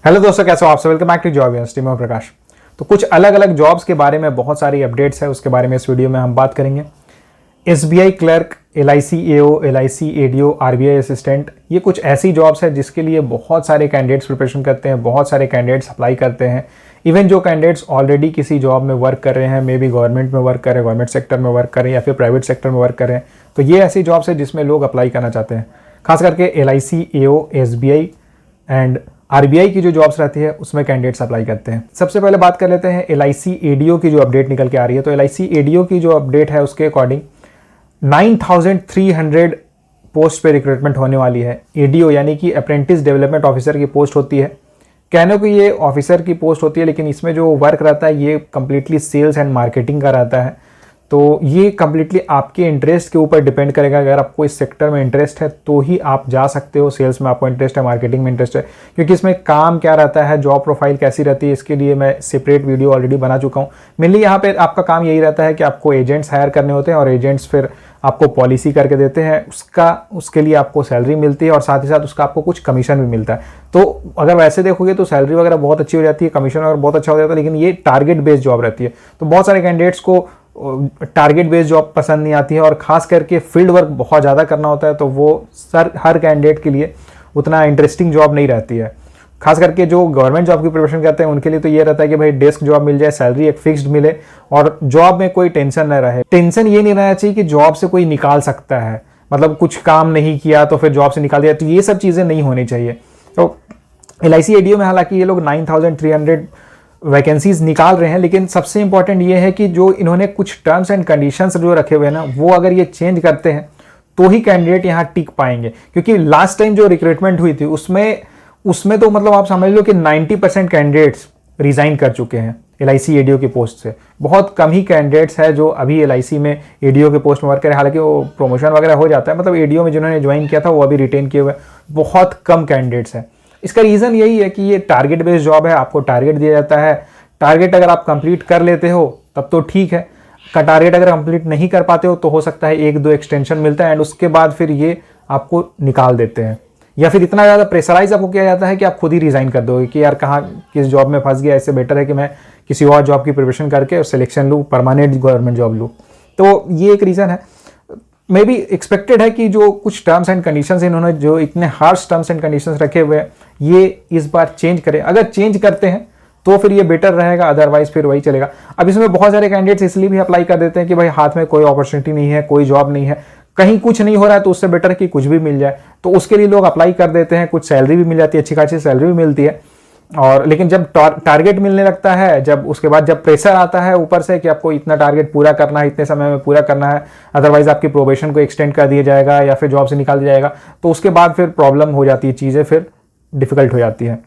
Hello दोस्तों, कैसे हो आप सब। Welcome back to job university में प्रकाश। तो कुछ अलग अलग जॉब्स के बारे में बहुत सारी अपडेट्स है, उसके बारे में इस वीडियो में हम बात करेंगे। एसबीआई क्लर्क, एलआईसी एओ, एलआईसी एडीओ, आरबीआई असिस्टेंट, ये कुछ ऐसी जॉब्स है जिसके लिए बहुत सारे कैंडिडेट्स प्रिपरेशन करते हैं, बहुत सारे कैंडिडेट्स अप्लाई करते हैं। इवन जो कैंडिडेट्स ऑलरेडी किसी जॉब में वर्क कर रहे हैं, मे बी गवर्नमेंट में वर्क कर रहे हैं, गवर्नमेंट सेक्टर में वर्क कर रहे हैं या फिर प्राइवेट सेक्टर में वर्क कर रहे हैं, तो ये ऐसी जॉब्स है जिसमें लोग अप्लाई करना चाहते हैं। खास करके LIC AO, SBI and RBI की जो जॉब्स रहती है उसमें कैंडिडेट्स अप्लाई करते हैं। सबसे पहले बात कर लेते हैं एलआईसी एडीओ की जो अपडेट निकल के आ रही है। तो एलआईसी एडीओ की जो अपडेट है उसके अकॉर्डिंग 9300 पोस्ट पे रिक्रूटमेंट होने वाली है। एडीओ यानी कि अप्रेंटिस डेवलपमेंट ऑफिसर की पोस्ट होती है। कहने को ये ऑफिसर की पोस्ट होती है, लेकिन इसमें जो वर्क रहता है ये कंप्लीटली सेल्स एंड मार्केटिंग का रहता है। तो ये कम्प्लीटली आपके इंटरेस्ट के ऊपर डिपेंड करेगा। अगर आपको इस सेक्टर में इंटरेस्ट है तो ही आप जा सकते हो। सेल्स में आपको इंटरेस्ट है, मार्केटिंग में इंटरेस्ट है, क्योंकि इसमें काम क्या रहता है, जॉब प्रोफाइल कैसी रहती है, इसके लिए मैं सेपरेट वीडियो ऑलरेडी बना चुका हूँ। मेनली यहाँ पे आपका काम यही रहता है कि आपको एजेंट्स हायर करने होते हैं और एजेंट्स फिर आपको पॉलिसी करके देते हैं। उसके लिए आपको सैलरी मिलती है और साथ ही साथ उसका आपको कुछ कमीशन भी मिलता है। तो अगर वैसे देखोगे तो सैलरी वगैरह बहुत अच्छी हो जाती है, कमीशन वगैरह बहुत अच्छा हो जाता है, लेकिन ये टारगेट बेस्ड जॉब रहती है। तो बहुत सारे कैंडिडेट्स को टारगेट बेस्ड जॉब पसंद नहीं आती है और खास करके फील्ड वर्क बहुत ज़्यादा करना होता है, तो वो हर कैंडिडेट के लिए उतना इंटरेस्टिंग जॉब नहीं रहती है। खास करके जो गवर्नमेंट जॉब की प्रिपरेशन करते हैं उनके लिए तो ये रहता है कि भाई डेस्क जॉब मिल जाए, सैलरी एक फिक्स्ड मिले और जॉब में कोई टेंशन न रहे। टेंशन ये नहीं रहना चाहिए कि जॉब से कोई निकाल सकता है, मतलब कुछ काम नहीं किया तो फिर जॉब से निकाल दिया, तो ये सब चीज़ें नहीं होनी चाहिए। तो एलआईसी एडीओ में हालांकि ये लोग 9300 वैकेंसीज निकाल रहे हैं, लेकिन सबसे इंपॉर्टेंट ये है कि जो इन्होंने कुछ टर्म्स एंड कंडीशंस जो रखे हुए हैं ना, वो अगर ये चेंज करते हैं तो ही कैंडिडेट यहाँ टिक पाएंगे। क्योंकि लास्ट टाइम जो रिक्रूटमेंट हुई थी उसमें तो मतलब आप समझ लो कि 90% कैंडिडेट्स रिजाइन कर चुके हैं एलआईसी एडीओ की पोस्ट से। बहुत कम ही कैंडिडेट्स है जो अभी एलआईसी में एडीओ के पोस्ट में वर्क करें। हालांकि वो प्रमोशन वगैरह हो जाता है, मतलब एडीओ में जिन्होंने ज्वाइन किया था वो अभी रिटेन किए हुए बहुत कम कैंडिडेट्स हैं। इसका रीज़न यही है कि ये टारगेट बेस्ड जॉब है, आपको टारगेट दिया जाता है। टारगेट अगर आप कंप्लीट कर लेते हो तब तो ठीक है, का टारगेट अगर कंप्लीट नहीं कर पाते हो तो हो सकता है 1-2 एक्सटेंशन मिलता है एंड उसके बाद फिर ये आपको निकाल देते हैं, या फिर इतना ज़्यादा प्रेशराइज आपको किया जाता है कि आप खुद ही रिज़ाइन कर दोगे कि यार कहाँ किस जॉब में फंस गया, इससे बेटर है कि मैं किसी और जॉब की प्रिपरेशन करके और सिलेक्शन लूँ, परमानेंट गवर्नमेंट जॉब लूँ। तो ये एक रीज़न है। मे बी एक्सपेक्टेड है कि जो कुछ टर्म्स एंड कंडीशंस इन्होंने जो इतने हार्श टर्म्स एंड कंडीशंस रखे हुए हैं ये इस बार चेंज करें। अगर चेंज करते हैं तो फिर ये बेटर रहेगा, अदरवाइज फिर वही चलेगा। अब इसमें बहुत सारे कैंडिडेट्स इसलिए भी अप्लाई कर देते हैं कि भाई हाथ में कोई अपॉर्चुनिटी नहीं है, कोई जॉब नहीं है, कहीं कुछ नहीं हो रहा है, तो उससे बेटर कि कुछ भी मिल जाए। तो उसके लिए लोग अप्लाई कर देते हैं, कुछ सैलरी भी मिल जाती है, अच्छी खासी सैलरी भी मिलती है। और लेकिन जब टारगेट मिलने लगता है, जब उसके बाद जब प्रेशर आता है ऊपर से कि आपको इतना टारगेट पूरा करना है, इतने समय में पूरा करना है, अदरवाइज आपकी प्रोबेशन को एक्सटेंड कर दिया जाएगा या फिर जॉब से निकाल दिया जाएगा, तो उसके बाद फिर प्रॉब्लम हो जाती है, चीज़ें फिर डिफिकल्ट हो जाती है।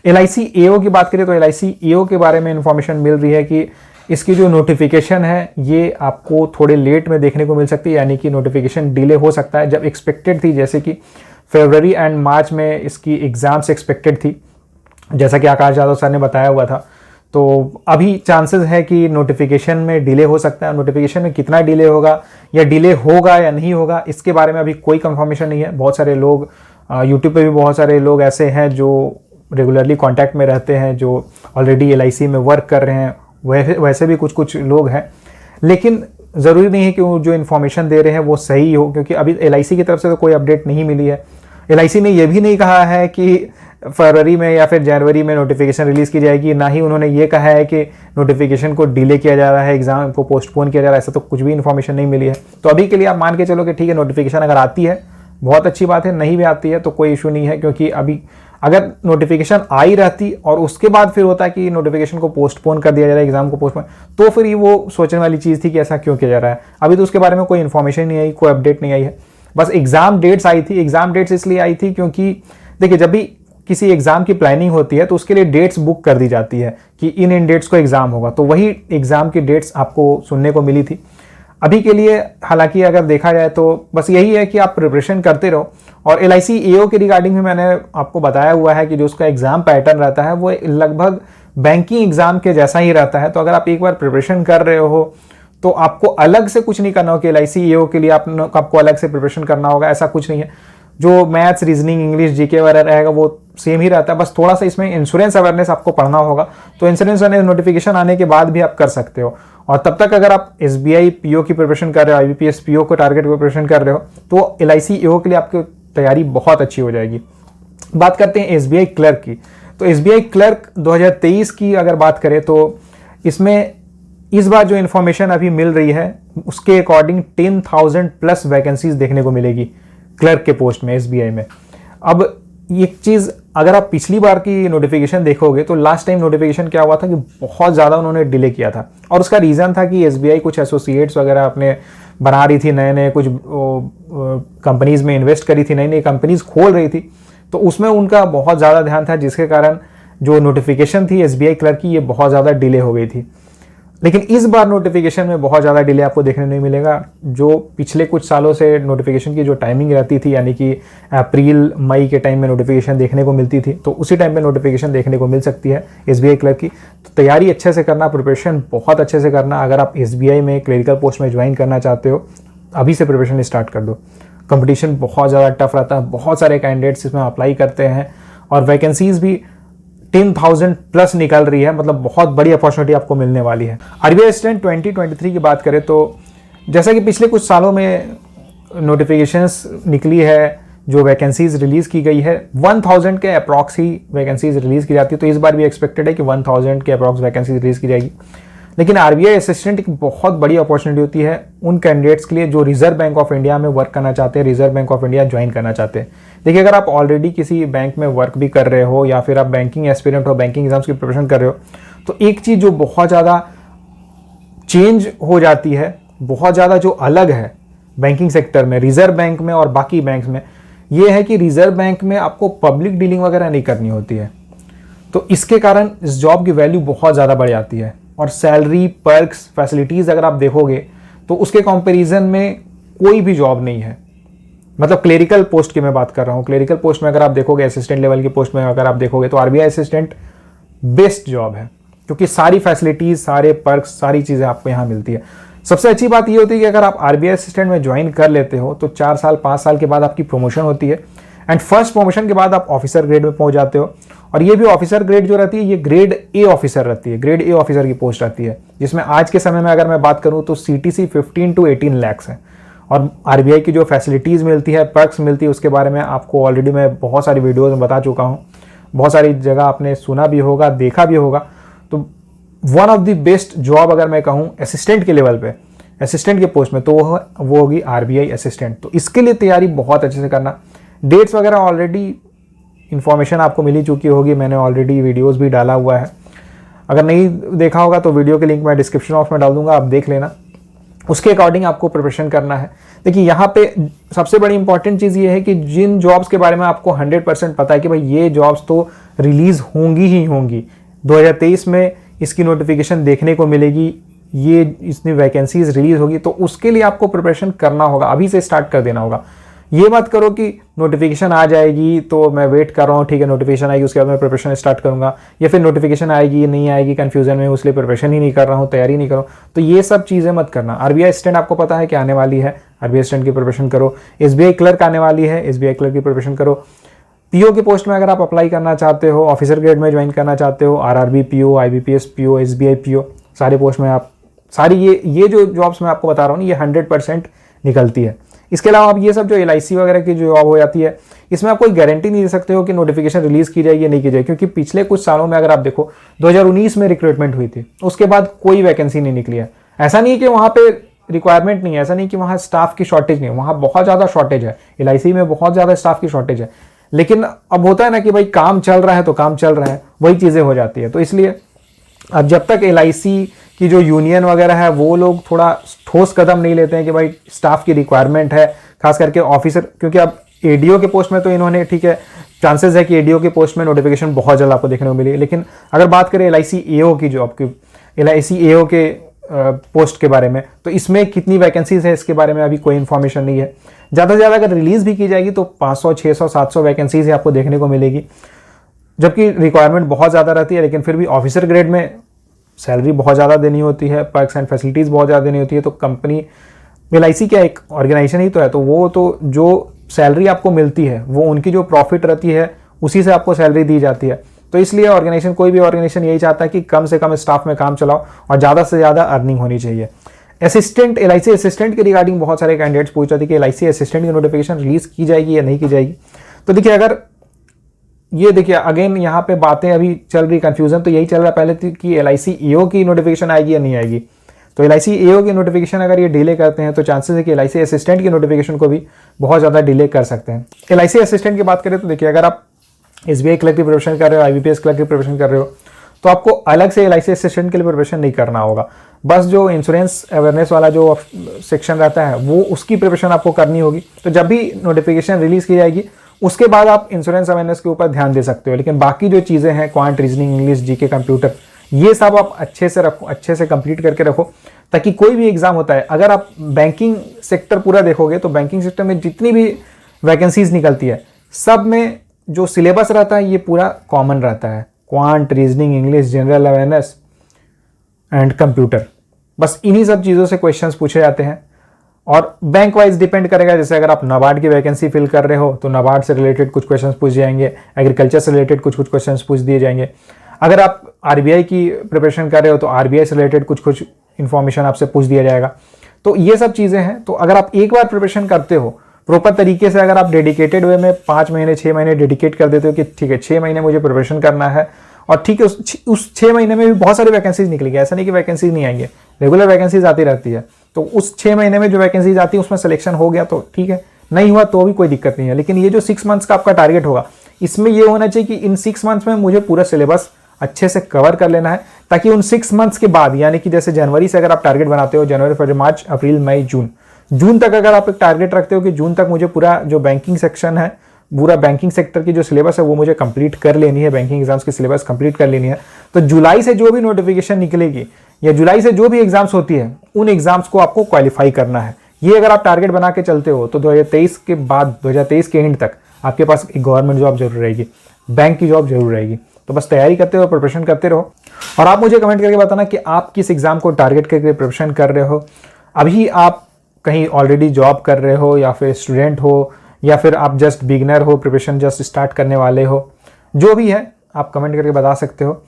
एलआईसी एओ की बात करें तो एलआईसी एओ के बारे में इंफॉर्मेशन मिल रही है कि इसकी जो नोटिफिकेशन है ये आपको थोड़े लेट में देखने को मिल सकती है, यानी कि नोटिफिकेशन डिले हो सकता है। जब एक्सपेक्टेड थी, जैसे कि फरवरी एंड मार्च में इसकी एग्जाम्स एक्सपेक्टेड थी, जैसा कि आकाश यादव सर ने बताया हुआ था, तो अभी चांसेस है कि नोटिफिकेशन में डिले हो सकता है। नोटिफिकेशन में कितना डिले होगा या डिले होगा या नहीं होगा इसके बारे में अभी कोई कंफर्मेशन नहीं है। बहुत सारे लोग यूट्यूब पे भी बहुत सारे लोग ऐसे हैं जो रेगुलरली कांटेक्ट में रहते हैं, जो ऑलरेडी एलआईसी में वर्क कर रहे हैं, वैसे भी कुछ लोग हैं, लेकिन ज़रूरी नहीं है कि वो जो इन्फॉर्मेशन दे रहे हैं वो सही हो, क्योंकि अभी एलआईसी की तरफ से तो कोई अपडेट नहीं मिली है। एलआईसी ने यह भी नहीं कहा है कि फरवरी में या फिर जनवरी में नोटिफिकेशन रिलीज़ की जाएगी, ना ही उन्होंने ये कहा है कि नोटिफिकेशन को डिले किया जा रहा है, एग्जाम को पोस्टपोन किया जा रहा है, ऐसा तो कुछ भी इन्फॉर्मेशन नहीं मिली है। तो अभी के लिए आप मान के चलो कि ठीक है, नोटिफिकेशन अगर आती है बहुत अच्छी बात है, नहीं भी आती है तो कोई इशू नहीं है, क्योंकि अभी अगर नोटिफिकेशन आई रहती और उसके बाद फिर होता है कि नोटिफिकेशन को पोस्टपोन कर दिया जा रहा है, एग्जाम को पोस्टपोन, तो फिर ये वो सोचने वाली चीज़ थी कि ऐसा क्यों किया जा रहा है। अभी तो उसके बारे में कोई इन्फॉर्मेशन नहीं आई, कोई अपडेट नहीं आई है। बस एग्जाम डेट्स आई थी। एग्जाम डेट्स इसलिए आई थी क्योंकि देखिए, जब भी किसी एग्जाम की प्लानिंग होती है तो उसके लिए डेट्स बुक कर दी जाती है कि इन डेट्स को एग्जाम होगा, तो वही एग्जाम की डेट्स आपको सुनने को मिली थी। अभी के लिए हालांकि अगर देखा जाए तो बस यही है कि आप प्रिपरेशन करते रहो। और एलआईसी एओ के रिगार्डिंग भी मैंने आपको बताया हुआ है कि जो उसका एग्जाम पैटर्न रहता है वो लगभग बैंकिंग एग्जाम के जैसा ही रहता है। तो अगर आप एक बार प्रिपरेशन कर रहे हो तो आपको अलग से कुछ नहीं करना हो कि एलआईसी एओ के लिए आपको अलग से प्रिपरेशन करना होगा, ऐसा कुछ नहीं है। जो मैथ्स, रीजनिंग, इंग्लिश, जीके वगैरह रहेगा वो सेम ही रहता है, बस थोड़ा सा इसमें इंश्योरेंस अवेयरनेस आपको पढ़ना होगा। तो इंश्योरेंस नोटिफिकेशन आने के बाद भी आप कर सकते हो। और तब तक अगर आप एसबीआई पीओ की प्रिपरेशन कर रहे हो, आईबीपीएस पीओ को टारगेट प्रिपरेशन कर रहे हो, तो एलआईसी ईओ के लिए आपकी तैयारी बहुत अच्छी हो जाएगी। बात करते हैं एसबीआई क्लर्क की। तो एसबीआई क्लर्क 2023 की अगर बात करें तो इसमें इस बार जो इन्फॉर्मेशन अभी मिल रही है उसके अकॉर्डिंग 10,000 प्लस वैकेंसीज देखने को मिलेगी क्लर्क के पोस्ट में एसबीआई में। अब एक चीज़, अगर आप पिछली बार की नोटिफिकेशन देखोगे तो लास्ट टाइम नोटिफिकेशन क्या हुआ था कि बहुत ज़्यादा उन्होंने डिले किया था, और उसका रीज़न था कि एसबीआई कुछ एसोसिएट्स वगैरह अपने बना रही थी, नए नए कुछ कंपनीज में इन्वेस्ट करी थी, नई नई कंपनीज खोल रही थी, तो उसमें उनका बहुत ज़्यादा ध्यान था, जिसके कारण जो नोटिफिकेशन थी एसबीआई क्लर्क की ये बहुत ज़्यादा डिले हो गई थी। लेकिन इस बार नोटिफिकेशन में बहुत ज़्यादा डिले आपको देखने नहीं मिलेगा। जो पिछले कुछ सालों से नोटिफिकेशन की जो टाइमिंग रहती थी, यानी कि अप्रैल मई के टाइम में नोटिफिकेशन देखने को मिलती थी, तो उसी टाइम पे नोटिफिकेशन देखने को मिल सकती है एसबीआई क्लर्क की। तो तैयारी अच्छे से करना, प्रिपरेशन बहुत अच्छे से करना। अगर आप एसबीआई में क्लरिकल पोस्ट में ज्वाइन करना चाहते हो, अभी से प्रिपरेशन स्टार्ट कर दो। कंपटीशन बहुत ज़्यादा टफ रहता है, बहुत सारे कैंडिडेट्स इसमें अप्लाई करते हैं, और वैकेंसीज भी 10,000 प्लस निकल रही है, मतलब बहुत बड़ी अपॉर्चुनिटी आपको मिलने वाली है। आरबीआई असिस्टेंट 2023 की बात करें तो जैसा कि पिछले कुछ सालों में नोटिफिकेशंस निकली है, जो वैकेंसीज रिलीज़ की गई है 1000 के अप्रॉक्स ही वैकेंसीज रिलीज़ की जाती है। तो इस बार भी एक्सपेक्टेड है कि 1000 के अप्रॉक्स वैकेंसीज रिलीज़ की जाएगी। लेकिन आरबीआई असिस्टेंट एक बहुत बड़ी अपॉर्चुनिटी होती है उन कैंडिडेट्स के लिए जो रिजर्व बैंक ऑफ इंडिया में वर्क करना चाहते हैं, reserve bank of India join करना चाहते हैं। देखिए, अगर आप ऑलरेडी किसी बैंक में वर्क भी कर रहे हो, या फिर आप बैंकिंग एस्पिरेंट हो, बैंकिंग एग्जाम्स की प्रिपरेशन कर रहे हो, तो एक चीज़ जो बहुत ज़्यादा चेंज हो जाती है, बहुत ज़्यादा जो अलग है बैंकिंग सेक्टर में, रिजर्व बैंक में और बाकी बैंक में, ये है कि रिजर्व बैंक में आपको पब्लिक डीलिंग वगैरह नहीं करनी होती है। तो इसके कारण इस जॉब की वैल्यू बहुत ज़्यादा बढ़ जाती है, और सैलरी, पर्क्स, फैसिलिटीज़ अगर आप देखोगे तो उसके कंपैरिजन में कोई भी जॉब नहीं है। मतलब क्लेरिकल पोस्ट की मैं बात कर रहा हूँ, क्लेरिकल पोस्ट में अगर आप देखोगे, असिस्टेंट लेवल की पोस्ट में अगर आप देखोगे, तो आरबीआई असिस्टेंट बेस्ट जॉब है, क्योंकि सारी फैसिलिटीज़, सारे पर्क्स, सारी चीज़ें आपको यहाँ मिलती है। सबसे अच्छी बात ये होती है कि अगर आप आरबीआई असिस्टेंट में ज्वाइन कर लेते हो तो 4 साल 5 साल के बाद आपकी प्रमोशन होती है, एंड फर्स्ट प्रमोशन के बाद आप ऑफिसर ग्रेड में पहुंच जाते हो। और ये भी ऑफिसर ग्रेड जो रहती है, ये ग्रेड ए ऑफिसर रहती है, ग्रेड ए ऑफिसर की पोस्ट रहती है, जिसमें आज के समय में अगर मैं बात करूं तो सीटीसी 15 to 18 लाख है। और आरबीआई की जो फैसिलिटीज़ मिलती है, पर्क्स मिलती है, उसके बारे में आपको ऑलरेडी मैं बहुत सारी वीडियोज़ में बता चुका हूँ, बहुत सारी जगह आपने सुना भी होगा, देखा भी होगा। तो one of the best job अगर मैं कहूँ असिस्टेंट के लेवल पे, असिस्टेंट के पोस्ट में, तो वो होगी आरबीआई असिस्टेंट। तो इसके लिए तैयारी बहुत अच्छे से करना। डेट्स वगैरह ऑलरेडी इन्फॉर्मेशन आपको मिली चुकी होगी, मैंने ऑलरेडी वीडियोस भी डाला हुआ है। अगर नहीं देखा होगा तो वीडियो के लिंक मैं डिस्क्रिप्शन बॉक्स में डाल दूंगा, आप देख लेना। उसके अकॉर्डिंग आपको प्रिपरेशन करना है। देखिए, यहाँ पे सबसे बड़ी इंपॉर्टेंट चीज़ ये है कि जिन जॉब्स के बारे में आपको 100% पता है कि भाई ये जॉब्स तो रिलीज़ होंगी ही होंगी, 2023 में इसकी नोटिफिकेशन देखने को मिलेगी, ये इसमें वैकेंसीज रिलीज होगी, तो उसके लिए आपको प्रिपरेशन करना होगा, अभी से स्टार्ट कर देना होगा। ये मत करो कि नोटिफिकेशन आ जाएगी तो मैं वेट कर रहा हूँ, ठीक है नोटिफिकेशन आएगी उसके बाद मैं प्रिपरेशन स्टार्ट करूँगा, या फिर नोटिफिकेशन आएगी नहीं आएगी कन्फ्यूजन में, उसलिए प्रिपरेशन ही नहीं कर रहा हूँ, तैयारी नहीं करो। तो ये सब चीज़ें मत करना। आरबीआई असिस्टेंट आपको पता है कि आने वाली है, आरबीआई असिस्टेंट की प्रिपरेशन करो। एसबीआई क्लर्क आने वाली है, एसबीआई क्लर्क की प्रिपरेशन करो। पीओ की पोस्ट में अगर आप अप्लाई करना चाहते हो, ऑफिसर ग्रेड में ज्वाइन करना चाहते हो, RRB PO, IBPS PO, SBI PO, सारे पोस्ट में आप सारी ये जो जॉब्स मैं आपको बता रहा हूँ ये 100% निकलती है। इसके अलावा आप ये सब जो एलआईसी वगैरह की जो जॉब हो जाती है, इसमें आप कोई गारंटी नहीं दे सकते हो कि नोटिफिकेशन रिलीज की जाएगी या नहीं की जाएगी, क्योंकि पिछले कुछ सालों में अगर आप देखो 2019 में रिक्रूटमेंट हुई थी, उसके बाद कोई वैकेंसी नहीं निकली है। ऐसा नहीं है कि वहाँ पे रिक्वायरमेंट नहीं है, ऐसा नहीं कि वहाँ स्टाफ की शॉर्टेज नहीं है, वहाँ बहुत ज़्यादा शॉर्टेज है, एलआईसी में बहुत ज़्यादा स्टाफ की शॉर्टेज है। लेकिन अब होता है ना कि भाई काम चल रहा है तो काम चल रहा है, वही चीज़ें हो जाती है। तो इसलिए अब जब तक एलआईसी की जो यूनियन वगैरह है वो लोग थोड़ा ठोस कदम नहीं लेते हैं कि भाई स्टाफ की रिक्वायरमेंट है, खास करके ऑफिसर, क्योंकि अब एडीओ के पोस्ट में तो इन्होंने, ठीक है चांसेस है कि एडीओ के पोस्ट में नोटिफिकेशन बहुत जल्द आपको देखने को मिली, लेकिन अगर बात करें एलआईसी एओ की जॉब की, एलआईसी एओ के पोस्ट के बारे में, तो इसमें कितनी वैकेंसीज है इसके बारे में अभी कोई इन्फॉर्मेशन नहीं है। ज़्यादा से ज़्यादा अगर रिलीज़ भी की जाएगी तो 500, 600, 700 वैकेंसीज आपको देखने को मिलेगी, जबकि रिक्वायरमेंट बहुत ज़्यादा रहती है। लेकिन फिर भी ऑफिसर ग्रेड में सैलरी बहुत ज़्यादा देनी होती है, पर्क्स एंड फैसिलिटीज़ बहुत ज़्यादा देनी होती है। तो कंपनी एलआईसी क्या एक ऑर्गेनाइजेशन ही तो है, तो वो तो जो सैलरी आपको मिलती है वो उनकी जो प्रॉफिट रहती है उसी से आपको सैलरी दी जाती है। तो इसलिए ऑर्गेनाइजेशन, कोई भी ऑर्गेनाइजेशन यही चाहता है कि कम से कम स्टाफ में काम चलाओ और ज़्यादा से ज़्यादा अर्निंग होनी चाहिए। असिस्टेंट, LIC असिस्टेंट के रिगार्डिंग बहुत सारे कैंडिडेट्स पूछ रहे थे कि LIC असिस्टेंट की नोटिफिकेशन रिलीज की जाएगी या नहीं की जाएगी। तो देखिए, अगर ये देखिए अगेन यहाँ पे बातें अभी चल रही, कंफ्यूजन तो यही चल रहा पहले थी कि LIC EO की नोटिफिकेशन आएगी या नहीं आएगी। तो LIC EO की नोटिफिकेशन अगर ये डिले करते हैं तो चांसेस है कि LIC असिस्टेंट की नोटिफिकेशन को भी बहुत ज़्यादा डिले कर सकते हैं। LIC असिस्टेंट की बात करें तो देखिए, अगर आप SBI क्लर्क की प्रिपरेशन कर रहे हो, IBPS क्लर्क की प्रिपरेशन कर रहे हो, तो आपको अलग से LIC असिस्टेंट के लिए प्रिपरेशन नहीं करना होगा। बस जो इंश्योरेंस अवेयरनेस वाला जो सेक्शन रहता है वो उसकी प्रिपरेशन आपको करनी होगी। तो जब भी नोटिफिकेशन रिलीज की जाएगी उसके बाद आप इंश्योरेंस अवेयरनेस के ऊपर ध्यान दे सकते हो। लेकिन बाकी जो चीज़ें हैं, quant, reasoning, English, GK, computer, ये सब आप अच्छे से रखो, अच्छे से कंप्लीट करके रखो, ताकि कोई भी एग्जाम होता है, अगर आप बैंकिंग सेक्टर पूरा देखोगे तो बैंकिंग सेक्टर में जितनी भी वैकेंसीज निकलती है सब में जो सिलेबस रहता है ये पूरा कॉमन रहता है। Quant, reasoning, English, general awareness and computer, बस इन्हीं सब चीज़ों से क्वेश्चंस पूछे जाते हैं। और बैंक वाइज डिपेंड करेगा, जैसे अगर आप नाबार्ड की वैकेंसी फिल कर रहे हो तो नाबार्ड से रिलेटेड कुछ क्वेश्चंस पूछ जाएंगे, एग्रीकल्चर से रिलेटेड कुछ क्वेश्चंस पूछ दिए जाएंगे। अगर आप RBI की प्रिपरेशन कर रहे हो तो RBI से रिलेटेड कुछ इन्फॉर्मेशन आपसे पूछ दिया जाएगा। तो ये सब चीज़ें हैं। तो अगर आप एक बार प्रिपरेशन करते हो प्रॉपर तरीके से, अगर आप डेडिकेटेड वे में 5 महीने 6 महीने डेडिकेट कर देते हो कि ठीक है 6 महीने मुझे प्रिपरेशन करना है, और ठीक है उस 6 महीने में भी बहुत सारी वैकेंसीज निकलेगी, ऐसा नहीं कि वैकेंसीज नहीं आएंगे, रेगुलर वैकेंसीज आती रहती है। तो उस 6 महीने में जो वैकेंसीज आती है उसमें सिलेक्शन हो गया तो ठीक है, नहीं हुआ तो भी कोई दिक्कत नहीं है। लेकिन ये जो 6 मंथ्स का आपका टारगेट होगा, इसमें ये होना चाहिए कि इन 6 मंथ्स में मुझे पूरा सिलेबस अच्छे से कवर कर लेना है, ताकि उन 6 मंथ्स के बाद, यानी कि जैसे जनवरी से अगर आप टारगेट बनाते हो, जनवरी, फरवरी, मार्च, अप्रैल, मई, जून तक अगर आप एक टारगेट रखते हो कि जून तक मुझे पूरा जो बैंकिंग सेक्शन है, पूरा बैंकिंग सेक्टर की जो सिलेबस है वो मुझे कंप्लीट कर लेनी है, बैंकिंग एग्जाम्स की सिलेबस कंप्लीट कर लेनी है, तो जुलाई से जो भी नोटिफिकेशन निकलेगी या जुलाई से जो भी एग्जाम्स होती है उन एग्जाम्स को आपको क्वालिफाई करना है। ये अगर आप टारगेट बना के चलते हो तो 2023 के बाद, 2023 के एंड तक आपके पास एक गवर्नमेंट जॉब जरूर रहेगी, बैंक की जॉब जरूर रहेगी। तो बस तैयारी करते रहो, प्रिपरेशन करते रहो, और आप मुझे कमेंट करके बताना कि आप किस एग्जाम को टारगेट करके प्रिपरेशन कर रहे हो। अभी आप कहीं ऑलरेडी जॉब कर रहे हो, या फिर स्टूडेंट हो, या फिर आप जस्ट बिगिनर हो, प्रिपरेशन जस्ट स्टार्ट करने वाले हो, जो भी है आप कमेंट करके बता सकते हो।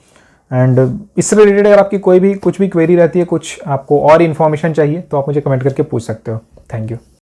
एंड इससे रिलेटेड अगर आपकी कोई भी कुछ भी क्वेरी रहती है, कुछ आपको और इन्फॉर्मेशन चाहिए, तो आप मुझे कमेंट करके पूछ सकते हो। Thank you.